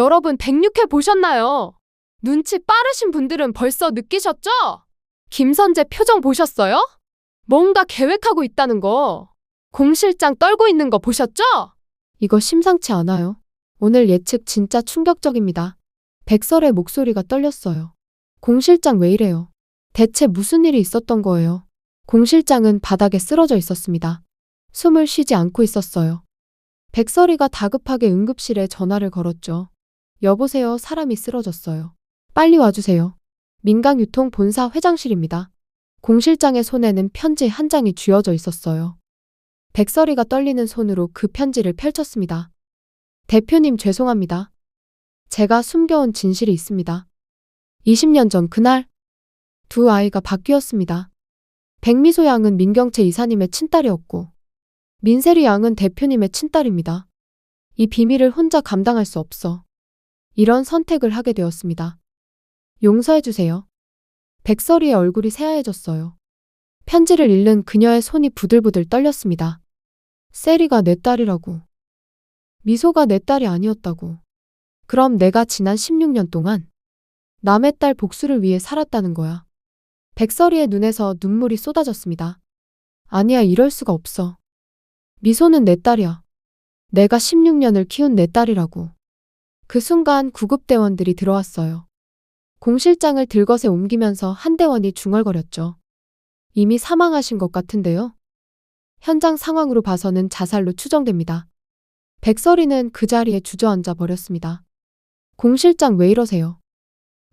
여러분 106회 보셨나요? 눈치 빠르신 분들은 벌써 느끼셨죠? 김선재 표정 보셨어요? 뭔가 계획하고 있다는 거. 공 실장 떨고 있는 거 보셨죠? 이거 심상치 않아요. 오늘 예측 진짜 충격적입니다. 백설의 목소리가 떨렸어요. 공 실장 왜 이래요? 대체 무슨 일이 있었던 거예요? 공 실장은 바닥에 쓰러져 있었습니다. 숨을 쉬지 않고 있었어요. 백설이가 다급하게 응급실에 전화를 걸었죠. 여보세요, 사람이 쓰러졌어요. 빨리 와주세요. 민강유통 본사 회장실입니다. 공 실장의 손에는 편지 한 장이 쥐어져 있었어요. 백설이가 떨리는 손으로 그 편지를 펼쳤습니다. 대표님 죄송합니다. 제가 숨겨온 진실이 있습니다. 20년 전 그날 두 아이가 바뀌었습니다. 백미소 양은 민경채 이사님의 친딸이었고 민세리 양은 대표님의 친딸입니다. 이 비밀을 혼자 감당할 수 없어. 이런 선택을 하게 되었습니다. 용서해주세요. 백설이의 얼굴이 새하얘졌어요. 편지를 읽는 그녀의 손이 부들부들 떨렸습니다. 세리가 내 딸이라고. 미소가 내 딸이 아니었다고. 그럼 내가 지난 16년 동안 남의 딸 복수를 위해 살았다는 거야. 백설이의 눈에서 눈물이 쏟아졌습니다. 아니야, 이럴 수가 없어. 미소는 내 딸이야. 내가 16년을 키운 내 딸이라고. 그 순간 구급대원들이 들어왔어요. 공 실장을 들것에 옮기면서 한 대원이 중얼거렸죠. 이미 사망하신 것 같은데요. 현장 상황으로 봐서는 자살로 추정됩니다. 백설이는 그 자리에 주저앉아 버렸습니다. 공 실장 왜 이러세요?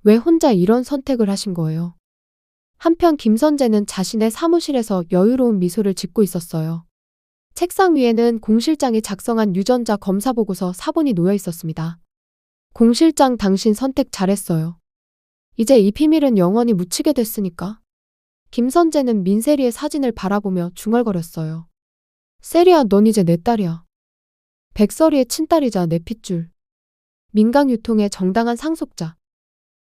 왜 혼자 이런 선택을 하신 거예요? 한편 김선재는 자신의 사무실에서 여유로운 미소를 짓고 있었어요. 책상 위에는 공 실장이 작성한 유전자 검사 보고서 사본이 놓여 있었습니다. 공 실장, 당신 선택 잘했어요. 이제 이 비밀은 영원히 묻히게 됐으니까. 김선재는 민세리의 사진을 바라보며 중얼거렸어요. 세리야, 넌 이제 내 딸이야. 백설이의 친딸이자 내 핏줄. 민강유통의 정당한 상속자.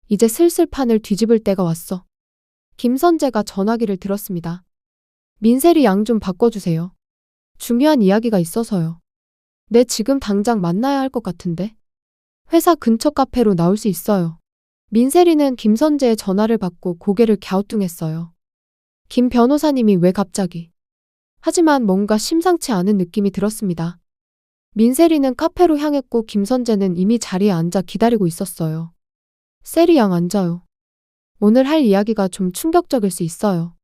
이제 슬슬 판을 뒤집을 때가 왔어. 김선재가 전화기를 들었습니다. 민세리 양 좀 바꿔주세요. 중요한 이야기가 있어서요. 네, 지금 당장 만나야 할 것 같은데. 회사 근처 카페로 나올 수 있어요. 민세리는 김선재의 전화를 받고 고개를 갸우뚱했어요. 김 변호사님이 왜 갑자기? 하지만 뭔가 심상치 않은 느낌이 들었습니다. 민세리는 카페로 향했고 김선재는 이미 자리에 앉아 기다리고 있었어요. 세리 양 앉아요. 오늘 할 이야기가 좀 충격적일 수 있어요.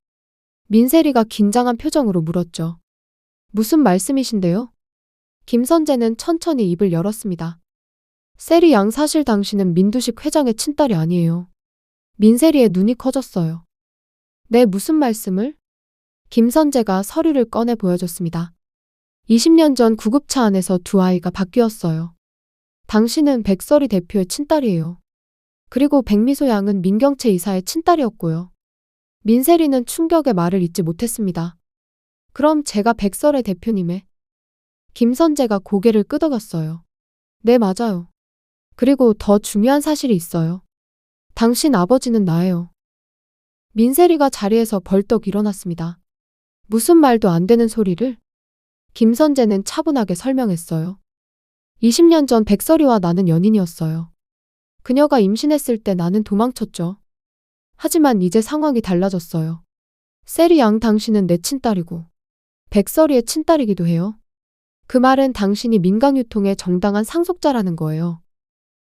민세리가 긴장한 표정으로 물었죠. 무슨 말씀이신데요? 김선재는 천천히 입을 열었습니다. 세리 양, 사실 당신은 민두식 회장의 친딸이 아니에요. 민세리의 눈이 커졌어요. 네, 무슨 말씀을? 김선재가 서류를 꺼내 보여줬습니다. 20년 전 구급차 안에서 두 아이가 바뀌었어요. 당신은 백설이 대표의 친딸이에요. 그리고 백미소 양은 민경채 이사의 친딸이었고요. 민세리는 충격의 말을 잇지 못했습니다. 그럼 제가 백설의 대표님의? 김선재가 고개를 끄덕였어요. 네, 맞아요. 그리고 더 중요한 사실이 있어요. 당신 아버지는 나예요. 민세리가 자리에서 벌떡 일어났습니다. 무슨 말도 안 되는 소리를? 김선재는 차분하게 설명했어요. 20년 전 백설이와 나는 연인이었어요. 그녀가 임신했을 때 나는 도망쳤죠. 하지만 이제 상황이 달라졌어요. 세리 양, 당신은 내 친딸이고 백설이의 친딸이기도 해요. 그 말은 당신이 민강유통의 정당한 상속자라는 거예요.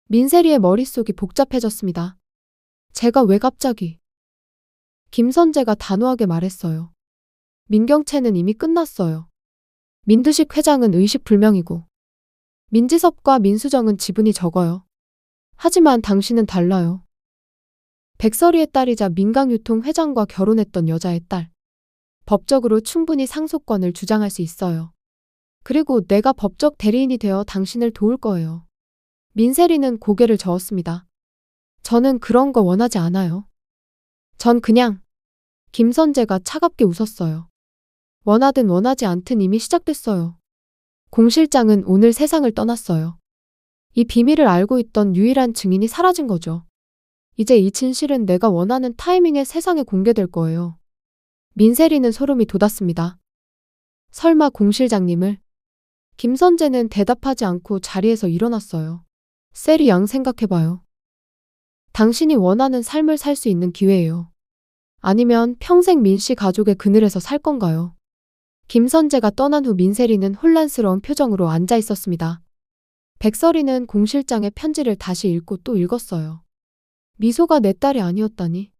민세리의 머릿속이 복잡해졌습니다. 제가 왜 갑자기? 김선재가 단호하게 말했어요. 민경채는 이미 끝났어요. 민두식 회장은 의식불명이고 민지섭과 민수정은 지분이 적어요. 하지만 당신은 달라요. 백설이의 딸이자 민강유통 회장과 결혼했던 여자의 딸. 법적으로 충분히 상속권을 주장할 수 있어요. 그리고 내가 법적 대리인이 되어 당신을 도울 거예요. 민세리는 고개를 저었습니다. 저는 그런 거 원하지 않아요. 전 그냥. 김선재가 차갑게 웃었어요. 원하든 원하지 않든 이미 시작됐어요. 공 실장은 오늘 세상을 떠났어요. 이 비밀을 알고 있던 유일한 증인이 사라진 거죠. 이제 이 진실은 내가 원하는 타이밍에 세상에 공개될 거예요. 민세리는 소름이 돋았습니다. 설마 공 실장님을? 김선재는 대답하지 않고 자리에서 일어났어요. 셀이 양 생각해봐요. 당신이 원하는 삶을 살 수 있는 기회예요. 아니면 평생 민씨 가족의 그늘에서 살 건가요? 김선재가 떠난 후 민세리는 혼란스러운 표정으로 앉아 있었습니다. 백설이는 공 실장의 편지를 다시 읽고 또 읽었어요. 미소가 내 딸이 아니었다니.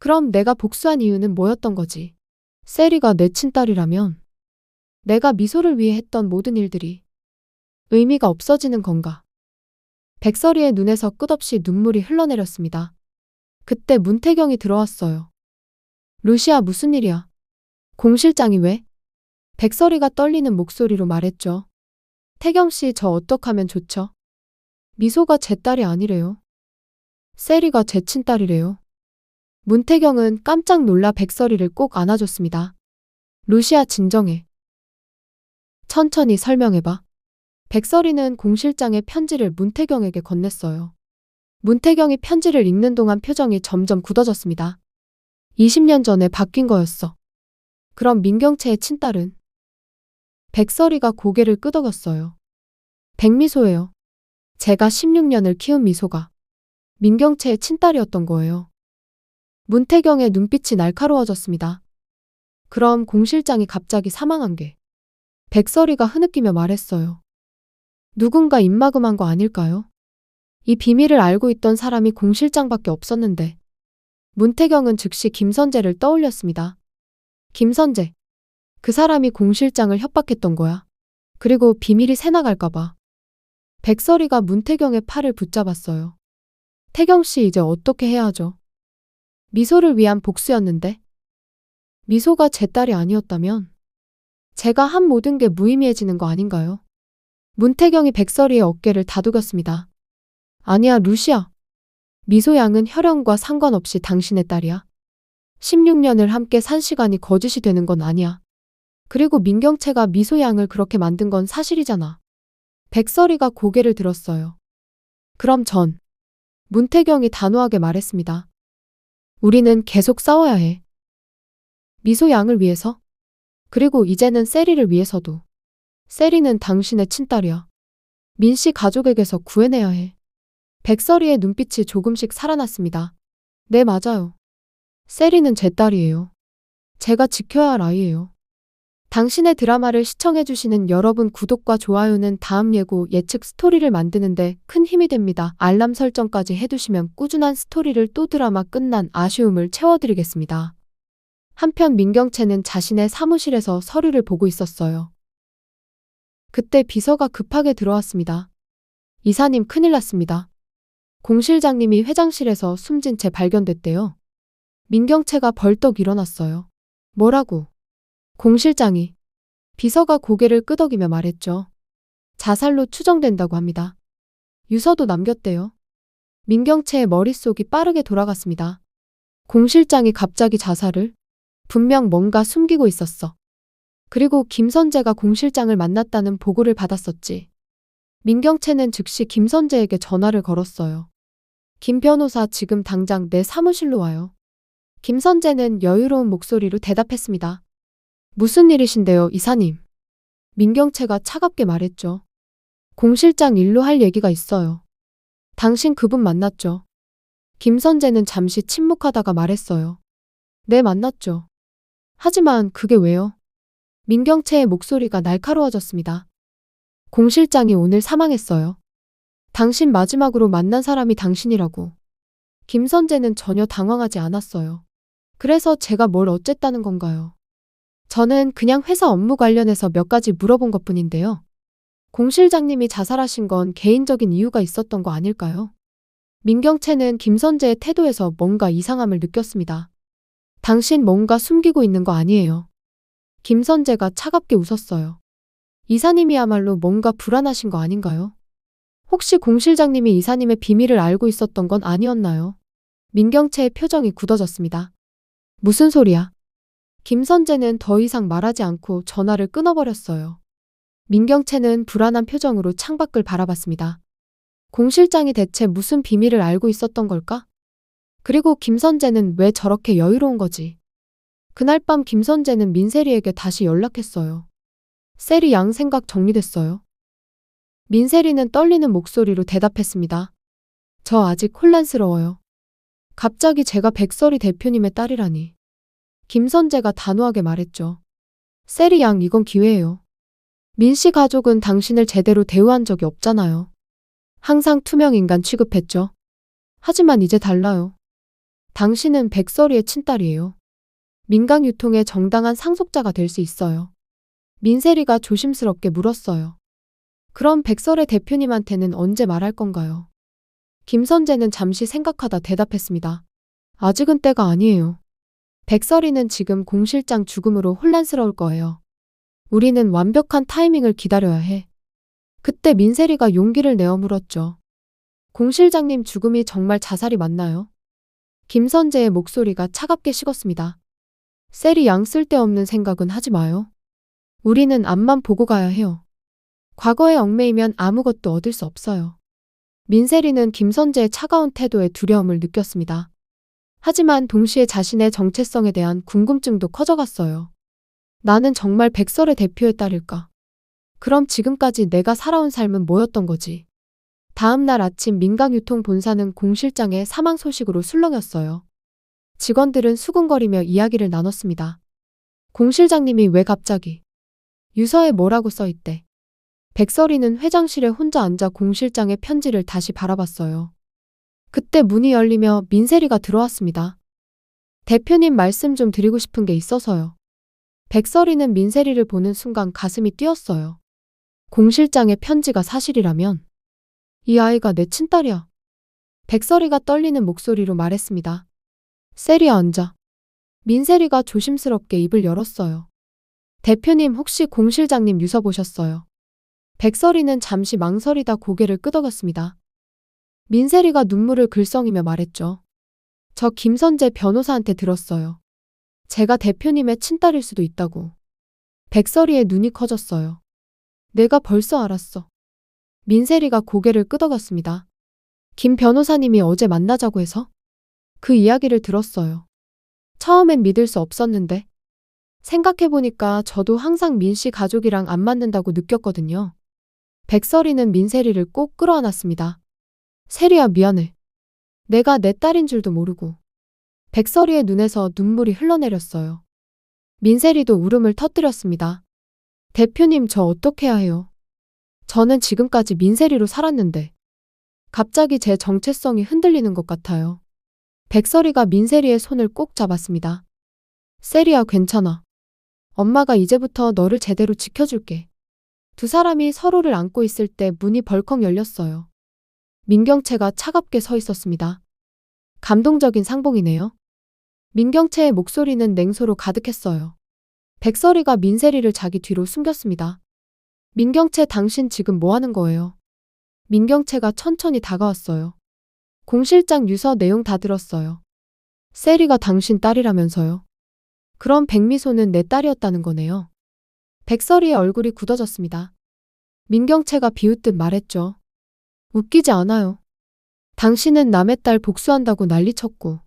그럼 내가 복수한 이유는 뭐였던 거지? 셀이가 내 친딸이라면 내가 미소를 위해 했던 모든 일들이 의미가 없어지는 건가? 백설이의 눈에서 끝없이 눈물이 흘러내렸습니다. 그때 문태경이 들어왔어요. 루시아, 무슨 일이야? 공 실장이 왜? 백설이가 떨리는 목소리로 말했죠. 태경씨, 저 어떡하면 좋죠? 미소가 제 딸이 아니래요. 셀이가 제 친딸이래요. 문태경은 깜짝 놀라 백설이를 꼭 안아줬습니다. 루시아, 진정해. 천천히 설명해봐. 백설이는 공 실장의 편지를 문태경에게 건넸어요. 문태경이 편지를 읽는 동안 표정이 점점 굳어졌습니다. 20년 전에 바뀐 거였어. 그럼 민경채의 친딸은? 백설이가 고개를 끄덕였어요. 백미소예요. 제가 16년을 키운 미소가 민경채의 친딸이었던 거예요. 문태경의 눈빛이 날카로워졌습니다. 그럼 공 실장이 갑자기 사망한 게? 백설이가 흐느끼며 말했어요. 누군가 입막음한 거 아닐까요? 이 비밀을 알고 있던 사람이 공 실장밖에 없었는데. 문태경은 즉시 김선재를 떠올렸습니다. 김선재. 그 사람이 공 실장을 협박했던 거야. 그리고 비밀이 새나갈까 봐. 백설이가 문태경의 팔을 붙잡았어요. 태경씨, 이제 어떻게 해야 하죠? 미소를 위한 복수였는데. 미소가 제 딸이 아니었다면 제가 한 모든 게 무의미해지는 거 아닌가요? 문태경이 백설이의 어깨를 다독였습니다. 아니야, 루시아. 미소 양은 혈연과 상관없이 당신의 딸이야. 16년을 함께 산 시간이 거짓이 되는 건 아니야. 그리고 민경채가 미소 양을 그렇게 만든 건 사실이잖아. 백설이가 고개를 들었어요. 그럼 전. 문태경이 단호하게 말했습니다. 우리는 계속 싸워야 해. 미소 양을 위해서? 그리고 이제는 셀이를 위해서도. 셀이는 당신의 친딸이야. 민씨 가족에게서 구해내야 해. 백설이의 눈빛이 조금씩 살아났습니다. 네, 맞아요. 셀이는 제 딸이에요. 제가 지켜야 할 아이예요. 당신의 드라마를 시청해주시는 여러분, 구독과 좋아요는 다음 예고 예측 스토리를 만드는데 큰 힘이 됩니다. 알람 설정까지 해두시면 꾸준한 스토리를 또 드라마 끝난 아쉬움을 채워드리겠습니다. 한편 민경채는 자신의 사무실에서 서류를 보고 있었어요. 그때 비서가 급하게 들어왔습니다. 이사님, 큰일 났습니다. 공 실장님이 회장실에서 숨진 채 발견됐대요. 민경채가 벌떡 일어났어요. 뭐라고? 공 실장이. 비서가 고개를 끄덕이며 말했죠. 자살로 추정된다고 합니다. 유서도 남겼대요. 민경채의 머릿속이 빠르게 돌아갔습니다. 공 실장이 갑자기 자살을? 분명 뭔가 숨기고 있었어. 그리고 김선재가 공 실장을 만났다는 보고를 받았었지. 민경채는 즉시 김선재에게 전화를 걸었어요. 김 변호사, 지금 당장 내 사무실로 와요. 김선재는 여유로운 목소리로 대답했습니다. 무슨 일이신데요, 이사님? 민경채가 차갑게 말했죠. 공 실장 일로 할 얘기가 있어요. 당신 그분 만났죠? 김선재는 잠시 침묵하다가 말했어요. 네, 만났죠. 하지만 그게 왜요? 민경채의 목소리가 날카로워졌습니다. 공 실장이 오늘 사망했어요. 당신 마지막으로 만난 사람이 당신이라고. 김선재는 전혀 당황하지 않았어요. 그래서 제가 뭘 어쨌다는 건가요? 저는 그냥 회사 업무 관련해서 몇 가지 물어본 것뿐인데요. 공 실장님이 자살하신 건 개인적인 이유가 있었던 거 아닐까요? 민경채는 김선재의 태도에서 뭔가 이상함을 느꼈습니다. 당신 뭔가 숨기고 있는 거 아니에요? 김선재가 차갑게 웃었어요. 이사님이야말로 뭔가 불안하신 거 아닌가요? 혹시 공 실장님이 이사님의 비밀을 알고 있었던 건 아니었나요? 민경채의 표정이 굳어졌습니다. 무슨 소리야? 김선재는 더 이상 말하지 않고 전화를 끊어버렸어요. 민경채는 불안한 표정으로 창밖을 바라봤습니다. 공 실장이 대체 무슨 비밀을 알고 있었던 걸까? 그리고 김선재는 왜 저렇게 여유로운 거지? 그날 밤 김선재는 민세리에게 다시 연락했어요. 셀이 양 생각 정리됐어요. 민세리는 떨리는 목소리로 대답했습니다. 저 아직 혼란스러워요. 갑자기 제가 백설이 대표님의 딸이라니. 김선재가 단호하게 말했죠. 세리 양, 이건 기회예요. 민씨 가족은 당신을 제대로 대우한 적이 없잖아요. 항상 투명 인간 취급했죠. 하지만 이제 달라요. 당신은 백설이의 친딸이에요. 민강유통의 정당한 상속자가 될 수 있어요. 민세리가 조심스럽게 물었어요. 그럼 백설의 대표님한테는 언제 말할 건가요? 김선재는 잠시 생각하다 대답했습니다. 아직은 때가 아니에요. 백설이는 지금 공 실장 죽음으로 혼란스러울 거예요. 우리는 완벽한 타이밍을 기다려야 해. 그때 민세리가 용기를 내어 물었죠. 공 실장님 죽음이 정말 자살이 맞나요? 김선재의 목소리가 차갑게 식었습니다. 세리 양, 쓸데없는 생각은 하지 마요. 우리는 앞만 보고 가야 해요. 과거에 얽매이면 아무것도 얻을 수 없어요. 민세리는 김선재의 차가운 태도에 두려움을 느꼈습니다. 하지만 동시에 자신의 정체성에 대한 궁금증도 커져갔어요. 나는 정말 백설의 대표의 딸일까? 그럼 지금까지 내가 살아온 삶은 뭐였던 거지? 다음 날 아침 민강유통 본사는 공 실장의 사망 소식으로 술렁였어요. 직원들은 수군거리며 이야기를 나눴습니다. 공 실장님이 왜 갑자기? 유서에 뭐라고 써있대? 백설이는 회장실에 혼자 앉아 공 실장의 편지를 다시 바라봤어요. 그때 문이 열리며 민세리가 들어왔습니다. 대표님, 말씀 좀 드리고 싶은 게 있어서요. 백설이는 민세리를 보는 순간 가슴이 뛰었어요. 공 실장의 편지가 사실이라면 이 아이가 내 친딸이야. 백설이가 떨리는 목소리로 말했습니다. 세리야, 앉아. 민세리가 조심스럽게 입을 열었어요. 대표님, 혹시 공 실장님 유서 보셨어요? 백설이는 잠시 망설이다 고개를 끄덕였습니다. 민세리가 눈물을 글썽이며 말했죠. 저 김선재 변호사한테 들었어요. 제가 대표님의 친딸일 수도 있다고. 백설이의 눈이 커졌어요. 내가 벌써 알았어. 민세리가 고개를 끄덕였습니다. 김 변호사님이 어제 만나자고 해서? 그 이야기를 들었어요. 처음엔 믿을 수 없었는데 생각해보니까 저도 항상 민씨 가족이랑 안 맞는다고 느꼈거든요. 백설이는 민세리를 꼭 끌어안았습니다. 세리야, 미안해. 내가 내 딸인 줄도 모르고. 백설이의 눈에서 눈물이 흘러내렸어요. 민세리도 울음을 터뜨렸습니다. 대표님, 저 어떻게 해야 해요? 저는 지금까지 민세리로 살았는데 갑자기 제 정체성이 흔들리는 것 같아요. 백설이가 민세리의 손을 꼭 잡았습니다. 세리야, 괜찮아. 엄마가 이제부터 너를 제대로 지켜줄게. 두 사람이 서로를 안고 있을 때 문이 벌컥 열렸어요. 민경채가 차갑게 서 있었습니다. 감동적인 상봉이네요. 민경채의 목소리는 냉소로 가득했어요. 백설이가 민세리를 자기 뒤로 숨겼습니다. 민경채, 당신 지금 뭐 하는 거예요? 민경채가 천천히 다가왔어요. 공 실장 유서 내용 다 들었어요. 세리가 당신 딸이라면서요? 그럼 백미소는 내 딸이었다는 거네요. 백설이의 얼굴이 굳어졌습니다. 민경채가 비웃듯 말했죠. 웃기지 않아요. 당신은 남의 딸 복수한다고 난리쳤고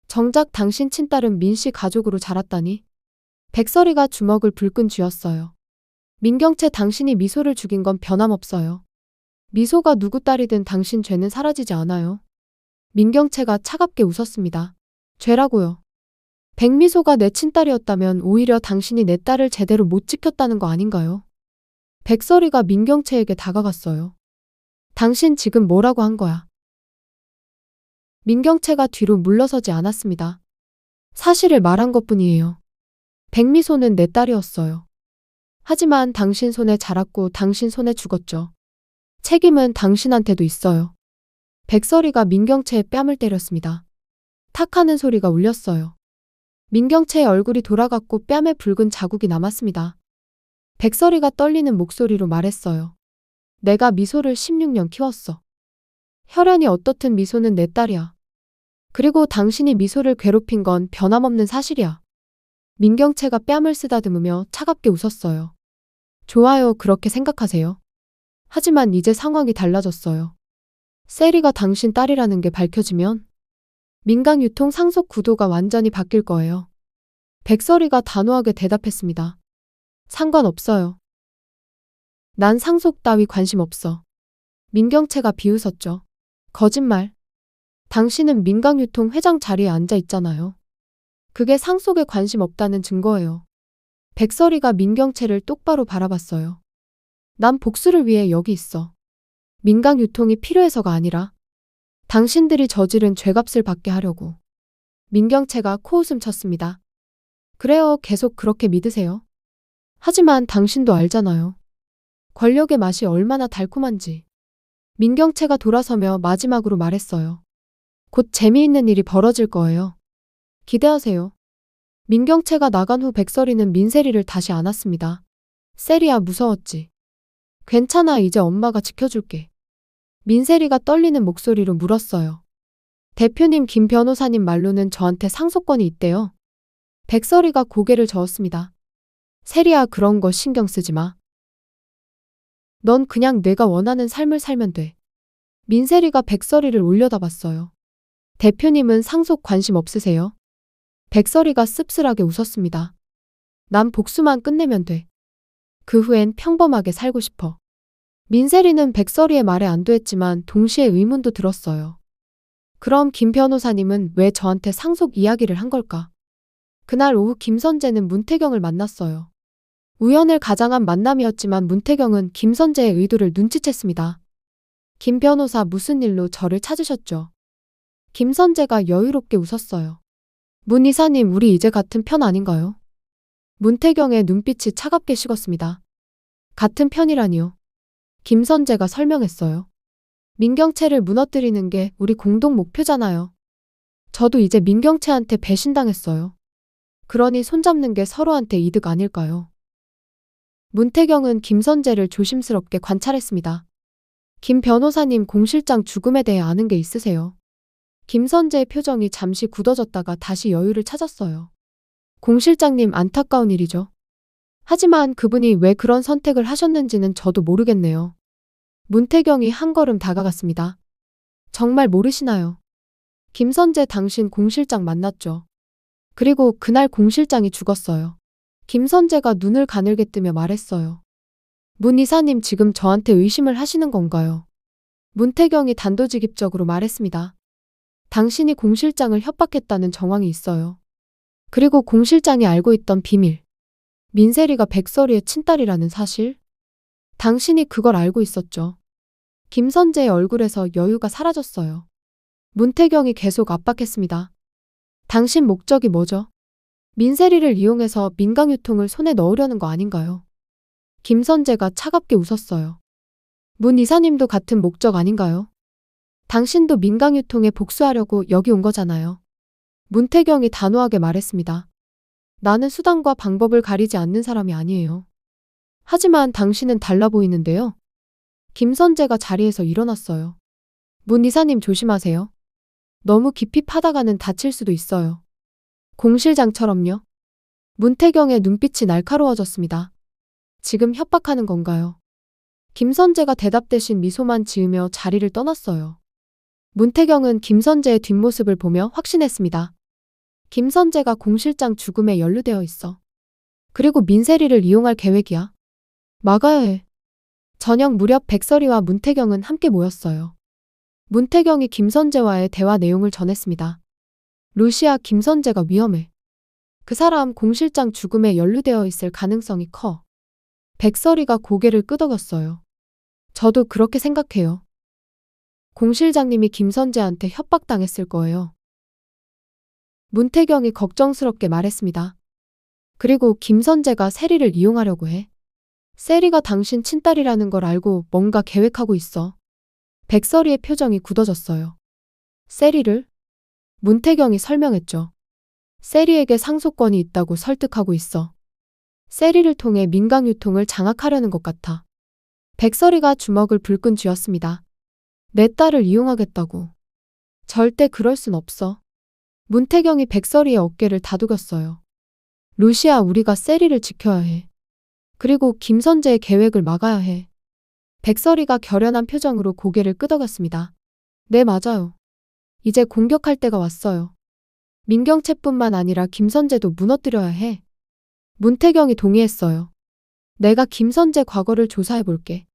정작 당신 친딸은 민씨 가족으로 자랐다니. 백설이가 주먹을 불끈 쥐었어요. 민경채, 당신이 미소를 죽인 건 변함없어요. 미소가 누구 딸이든 당신 죄는 사라지지 않아요. 민경채가 차갑게 웃었습니다. 죄라고요. 백미소가 내 친딸이었다면 오히려 당신이 내 딸을 제대로 못 지켰다는 거 아닌가요? 백설이가 민경채에게 다가갔어요. 당신 지금 뭐라고 한 거야? 민경채가 뒤로 물러서지 않았습니다. 사실을 말한 것뿐이에요. 백미소는 내 딸이었어요. 하지만 당신 손에 자랐고 당신 손에 죽었죠. 책임은 당신한테도 있어요. 백설이가 민경채의 뺨을 때렸습니다. 탁 하는 소리가 울렸어요. 민경채의 얼굴이 돌아갔고 뺨에 붉은 자국이 남았습니다. 백설이가 떨리는 목소리로 말했어요. 내가 미소를 16년 키웠어. 혈연이 어떻든 미소는 내 딸이야. 그리고 당신이 미소를 괴롭힌 건 변함없는 사실이야. 민경채가 뺨을 쓰다듬으며 차갑게 웃었어요. 좋아요, 그렇게 생각하세요. 하지만 이제 상황이 달라졌어요. 세리가 당신 딸이라는 게 밝혀지면 민강유통 상속 구도가 완전히 바뀔 거예요. 백설이가 단호하게 대답했습니다. 상관없어요. 난 상속 따위 관심 없어. 민경채가 비웃었죠. 거짓말. 당신은 민강유통 회장 자리에 앉아 있잖아요. 그게 상속에 관심 없다는 증거예요. 백설이가 민경채를 똑바로 바라봤어요. 난 복수를 위해 여기 있어. 민강유통이 필요해서가 아니라 당신들이 저지른 죄값을 받게 하려고. 민경채가 코웃음 쳤습니다. 그래요, 계속 그렇게 믿으세요. 하지만 당신도 알잖아요. 권력의 맛이 얼마나 달콤한지. 민경채가 돌아서며 마지막으로 말했어요. 곧 재미있는 일이 벌어질 거예요. 기대하세요. 민경채가 나간 후 백설이는 민세리를 다시 안았습니다. 세리야, 무서웠지? 괜찮아, 이제 엄마가 지켜줄게. 민세리가 떨리는 목소리로 물었어요. 대표님, 김 변호사님 말로는 저한테 상속권이 있대요. 백설이가 고개를 저었습니다. 세리야, 그런 거 신경 쓰지 마. 넌 그냥 내가 원하는 삶을 살면 돼. 민세리가 백설이를 올려다봤어요. 대표님은 상속 관심 없으세요? 백설이가 씁쓸하게 웃었습니다. 난 복수만 끝내면 돼. 그 후엔 평범하게 살고 싶어. 민세리는 백설이의 말에 안도했지만 동시에 의문도 들었어요. 그럼 김 변호사님은 왜 저한테 상속 이야기를 한 걸까? 그날 오후 김선재는 문태경을 만났어요. 우연을 가장한 만남이었지만 문태경은 김선재의 의도를 눈치챘습니다. 김 변호사, 무슨 일로 저를 찾으셨죠? 김선재가 여유롭게 웃었어요. 문 이사님, 우리 이제 같은 편 아닌가요? 문태경의 눈빛이 차갑게 식었습니다. 같은 편이라니요. 김선재가 설명했어요. 민경채를 무너뜨리는 게 우리 공동 목표잖아요. 저도 이제 민경채한테 배신당했어요. 그러니 손잡는 게 서로한테 이득 아닐까요? 문태경은 김선재를 조심스럽게 관찰했습니다. 김 변호사님, 공 실장 죽음에 대해 아는 게 있으세요? 김선재의 표정이 잠시 굳어졌다가 다시 여유를 찾았어요. 공 실장님, 안타까운 일이죠. 하지만 그분이 왜 그런 선택을 하셨는지는 저도 모르겠네요. 문태경이 한 걸음 다가갔습니다. 정말 모르시나요? 김선재, 당신 공 실장 만났죠? 그리고 그날 공 실장이 죽었어요. 김선재가 눈을 가늘게 뜨며 말했어요. 문 이사님, 지금 저한테 의심을 하시는 건가요? 문태경이 단도직입적으로 말했습니다. 당신이 공 실장을 협박했다는 정황이 있어요. 그리고 공 실장이 알고 있던 비밀. 민세리가 백설이의 친딸이라는 사실? 당신이 그걸 알고 있었죠. 김선재의 얼굴에서 여유가 사라졌어요. 문태경이 계속 압박했습니다. 당신 목적이 뭐죠? 민세리를 이용해서 민강유통을 손에 넣으려는 거 아닌가요? 김선재가 차갑게 웃었어요. 문 이사님도 같은 목적 아닌가요? 당신도 민강유통에 복수하려고 여기 온 거잖아요. 문태경이 단호하게 말했습니다. 나는 수단과 방법을 가리지 않는 사람이 아니에요. 하지만 당신은 달라 보이는데요. 김선재가 자리에서 일어났어요. 문 이사님, 조심하세요. 너무 깊이 파다가는 다칠 수도 있어요. 공 실장처럼요. 문태경의 눈빛이 날카로워졌습니다. 지금 협박하는 건가요? 김선재가 대답 대신 미소만 지으며 자리를 떠났어요. 문태경은 김선재의 뒷모습을 보며 확신했습니다. 김선재가 공 실장 죽음에 연루되어 있어. 그리고 민세리를 이용할 계획이야. 막아야 해. 저녁 무렵 백설이와 문태경은 함께 모였어요. 문태경이 김선재와의 대화 내용을 전했습니다. 루시아, 김선재가 위험해. 그 사람 공 실장 죽음에 연루되어 있을 가능성이 커. 백설이가 고개를 끄덕였어요. 저도 그렇게 생각해요. 공 실장님이 김선재한테 협박당했을 거예요. 문태경이 걱정스럽게 말했습니다. 그리고 김선재가 세리를 이용하려고 해. 세리가 당신 친딸이라는 걸 알고 뭔가 계획하고 있어. 백설이의 표정이 굳어졌어요. 세리를? 문태경이 설명했죠. 세리에게 상속권이 있다고 설득하고 있어. 세리를 통해 민강유통을 장악하려는 것 같아. 백설이가 주먹을 불끈 쥐었습니다. 내 딸을 이용하겠다고. 절대 그럴 순 없어. 문태경이 백설이의 어깨를 다독였어요. 루시아, 우리가 세리를 지켜야 해. 그리고 김선재의 계획을 막아야 해. 백설이가 결연한 표정으로 고개를 끄덕였습니다. 네, 맞아요. 이제 공격할 때가 왔어요. 민경채뿐만 아니라 김선재도 무너뜨려야 해. 문태경이 동의했어요. 내가 김선재 과거를 조사해 볼게.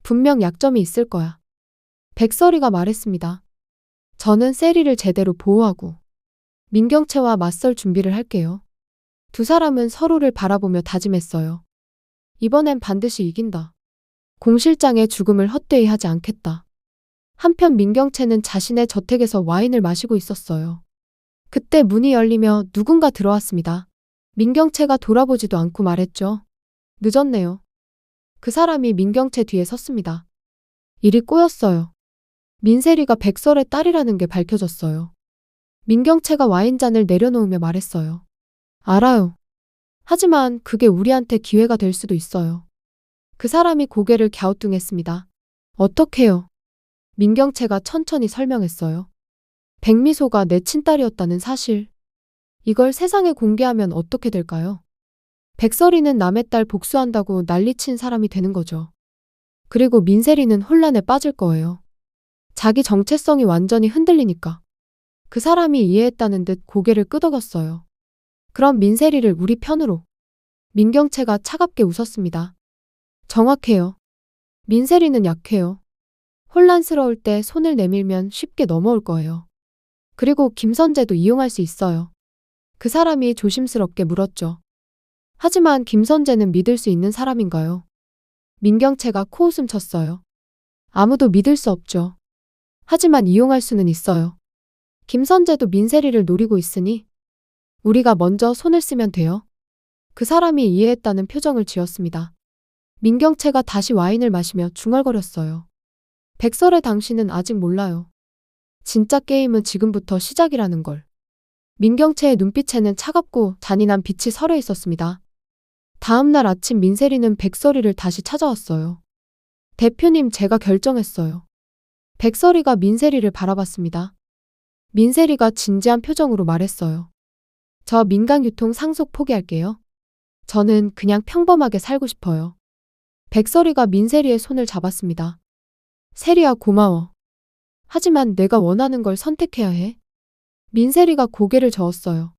분명 약점이 있을 거야. 백설이가 말했습니다. 저는 세리를 제대로 보호하고 민경채와 맞설 준비를 할게요. 두 사람은 서로를 바라보며 다짐했어요. 이번엔 반드시 이긴다. 공 실장의 죽음을 헛되이 하지 않겠다. 한편 민경채는 자신의 저택에서 와인을 마시고 있었어요. 그때 문이 열리며 누군가 들어왔습니다. 민경채가 돌아보지도 않고 말했죠. 늦었네요. 그 사람이 민경채 뒤에 섰습니다. 일이 꼬였어요. 민세리가 백설의 딸이라는 게 밝혀졌어요. 민경채가 와인잔을 내려놓으며 말했어요. 알아요. 하지만 그게 우리한테 기회가 될 수도 있어요. 그 사람이 고개를 갸우뚱했습니다. 어떡해요? 민경채가 천천히 설명했어요. 백미소가 내 친딸이었다는 사실. 이걸 세상에 공개하면 어떻게 될까요? 백설이는 남의 딸 복수한다고 난리친 사람이 되는 거죠. 그리고 민세리는 혼란에 빠질 거예요. 자기 정체성이 완전히 흔들리니까. 그 사람이 이해했다는 듯 고개를 끄덕였어요. 그럼 민세리를 우리 편으로. 민경채가 차갑게 웃었습니다. 정확해요. 민세리는 약해요. 혼란스러울 때 손을 내밀면 쉽게 넘어올 거예요. 그리고 김선재도 이용할 수 있어요. 그 사람이 조심스럽게 물었죠. 하지만 김선재는 믿을 수 있는 사람인가요? 민경채가 코웃음 쳤어요. 아무도 믿을 수 없죠. 하지만 이용할 수는 있어요. 김선재도 민세리를 노리고 있으니 우리가 먼저 손을 쓰면 돼요. 그 사람이 이해했다는 표정을 지었습니다. 민경채가 다시 와인을 마시며 중얼거렸어요. 백설의 당신은 아직 몰라요. 진짜 게임은 지금부터 시작이라는 걸. 민경채의 눈빛에는 차갑고 잔인한 빛이 서려 있었습니다. 다음 날 아침 민세리는 백설이를 다시 찾아왔어요. 대표님, 제가 결정했어요. 백설이가 민세리를 바라봤습니다. 민세리가 진지한 표정으로 말했어요. 저 민간유통 상속 포기할게요. 저는 그냥 평범하게 살고 싶어요. 백설이가 민세리의 손을 잡았습니다. 세리야, 고마워. 하지만 내가 원하는 걸 선택해야 해. 민세리가 고개를 저었어요.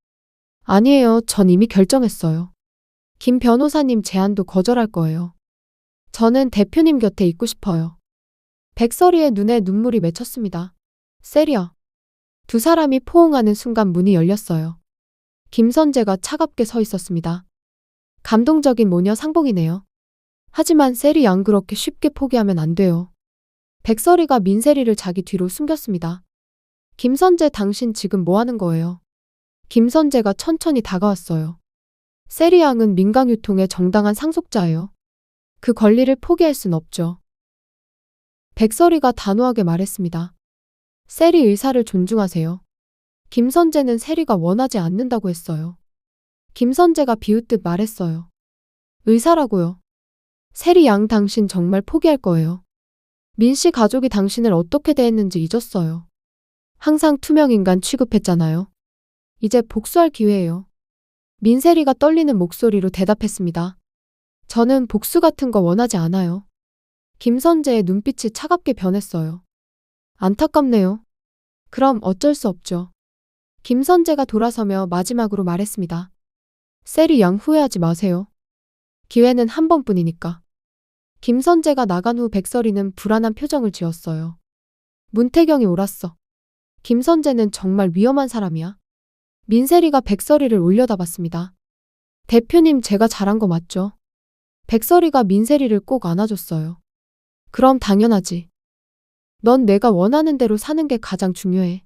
아니에요. 전 이미 결정했어요. 김 변호사님 제안도 거절할 거예요. 저는 대표님 곁에 있고 싶어요. 백설이의 눈에 눈물이 맺혔습니다. 세리야. 두 사람이 포옹하는 순간 문이 열렸어요. 김선재가 차갑게 서 있었습니다. 감동적인 모녀 상봉이네요. 하지만 세리 양 그렇게 쉽게 포기하면 안 돼요. 백설이가 민세리를 자기 뒤로 숨겼습니다. 김선재, 당신 지금 뭐 하는 거예요? 김선재가 천천히 다가왔어요. 세리 양은 민강유통의 정당한 상속자예요. 그 권리를 포기할 순 없죠. 백설이가 단호하게 말했습니다. 세리 의사를 존중하세요. 김선재는 세리가 원하지 않는다고 했어요. 김선재가 비웃듯 말했어요. 의사라고요. 세리 양, 당신 정말 포기할 거예요. 민씨 가족이 당신을 어떻게 대했는지 잊었어요. 항상 투명인간 취급했잖아요. 이제 복수할 기회예요. 민세리가 떨리는 목소리로 대답했습니다. 저는 복수 같은 거 원하지 않아요. 김선재의 눈빛이 차갑게 변했어요. 안타깝네요. 그럼 어쩔 수 없죠. 김선재가 돌아서며 마지막으로 말했습니다. 세리 양, 후회하지 마세요. 기회는 한 번뿐이니까. 김선재가 나간 후 백설이는 불안한 표정을 지었어요. 문태경이 옳았어. 김선재는 정말 위험한 사람이야. 민세리가 백설이를 올려다봤습니다. 대표님, 제가 잘한 거 맞죠? 백설이가 민세리를 꼭 안아줬어요. 그럼 당연하지. 넌 내가 원하는 대로 사는 게 가장 중요해.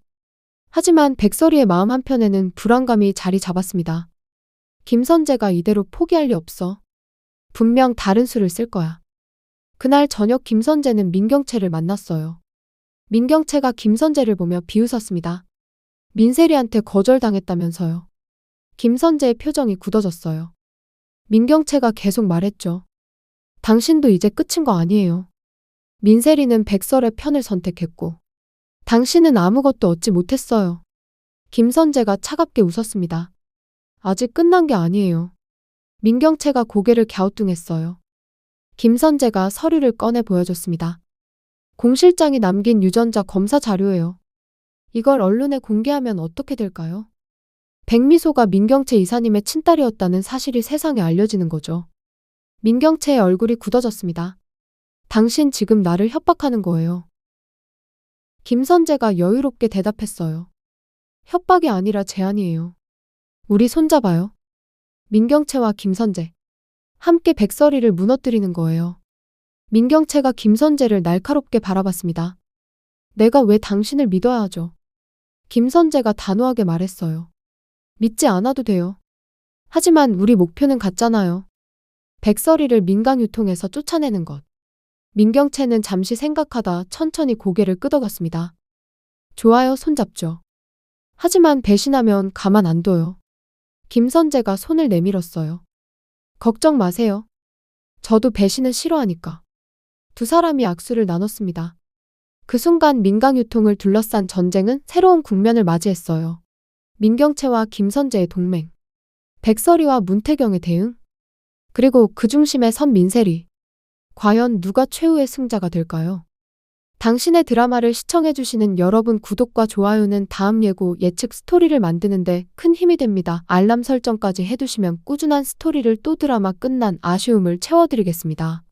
하지만 백설이의 마음 한편에는 불안감이 자리 잡았습니다. 김선재가 이대로 포기할 리 없어. 분명 다른 수를 쓸 거야. 그날 저녁 김선재는 민경채를 만났어요. 민경채가 김선재를 보며 비웃었습니다. 민세리한테 거절당했다면서요. 김선재의 표정이 굳어졌어요. 민경채가 계속 말했죠. 당신도 이제 끝인 거 아니에요. 민세리는 백설의 편을 선택했고 당신은 아무것도 얻지 못했어요. 김선재가 차갑게 웃었습니다. 아직 끝난 게 아니에요. 민경채가 고개를 갸우뚱했어요. 김선재가 서류를 꺼내 보여줬습니다. 공 실장이 남긴 유전자 검사 자료예요. 이걸 언론에 공개하면 어떻게 될까요? 백미소가 민경채 이사님의 친딸이었다는 사실이 세상에 알려지는 거죠. 민경채의 얼굴이 굳어졌습니다. 당신 지금 나를 협박하는 거예요. 김선재가 여유롭게 대답했어요. 협박이 아니라 제안이에요. 우리 손잡아요. 민경채와 김선재. 함께 백설이를 무너뜨리는 거예요. 민경채가 김선재를 날카롭게 바라봤습니다. 내가 왜 당신을 믿어야 하죠? 김선재가 단호하게 말했어요. 믿지 않아도 돼요. 하지만 우리 목표는 같잖아요. 백설이를 민강유통에서 쫓아내는 것. 민경채는 잠시 생각하다 천천히 고개를 끄덕였습니다. 좋아요, 손잡죠. 하지만 배신하면 가만 안 둬요. 김선재가 손을 내밀었어요. 걱정 마세요. 저도 배신은 싫어하니까. 두 사람이 악수를 나눴습니다. 그 순간 민강유통을 둘러싼 전쟁은 새로운 국면을 맞이했어요. 민경채와 김선재의 동맹, 백설이와 문태경의 대응, 그리고 그 중심에 선 민세리. 과연 누가 최후의 승자가 될까요? 당신의 드라마를 시청해주시는 여러분 구독과 좋아요는 다음 예고 예측 스토리를 만드는데 큰 힘이 됩니다. 알람 설정까지 해두시면 꾸준한 스토리를 또 드라마 끝난 아쉬움을 채워드리겠습니다.